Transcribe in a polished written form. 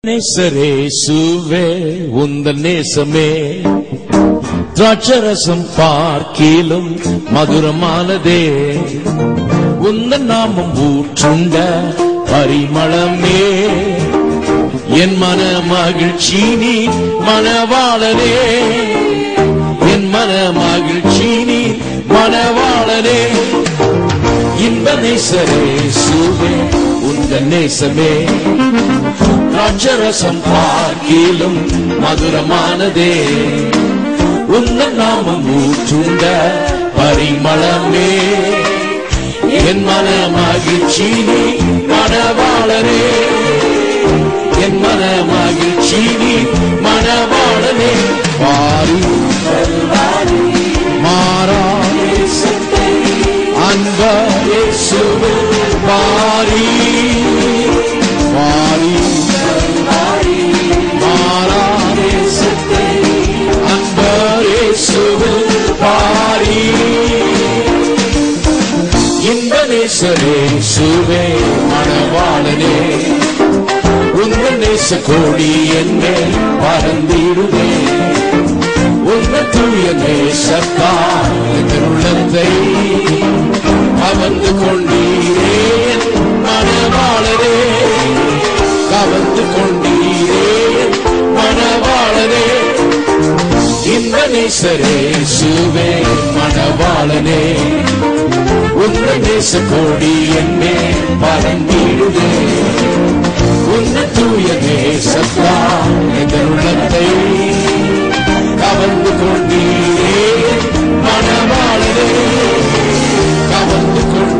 நேசரேசுவே உந்தன் நேசமே திராட்சரசம் பார்க்கிலும் மதுரமானதே. உந்தன் நாமம் ஊற்றுண்ட பரிமளமே. என் மன மகிழ்ச்சி நீ மணவாளனே. என் மன மகிழ்ச்சி நீ மணவாளனே. இன்ப நேசரேசுவே உந்தன் நேசமே திராட்சரசம் பார்க்கிலும் மதுரமானதே. உந்தன் நாமம் ஊற்றுண்ட பரிமளமே. என் மன மகிழ்ச்சி நீ மணவாளனே. என் மன மகிழ்ச்சி நீ மணவாளனே. பாரி மாறாதே அன்பரேசுவே பாரி பாரி மாறாதே அன்பரேசுவே பாரி. இன்ப நேசரேசுவே மணவாளனே. உங்கள் நேச கோடி என்னே பறந்திடுவே. உங்கள் தூய நேசத்தால் என் உள்ளத்தை கவர்ந்து கொண்டீரே. மணவாளனே கவர்ந்து கொண்டீரே மணவாளனே. இன்ப நேசரேசுவே மணவாளனே. உங்கள் நேச கோடி என்னே பறந்திடுவே. உங்கள் தூய நேசத்தால் என் உள்ளத்தை கவர்ந்து கொண்டீரே மணவாளனே கவர்ந்து கொண்டீரே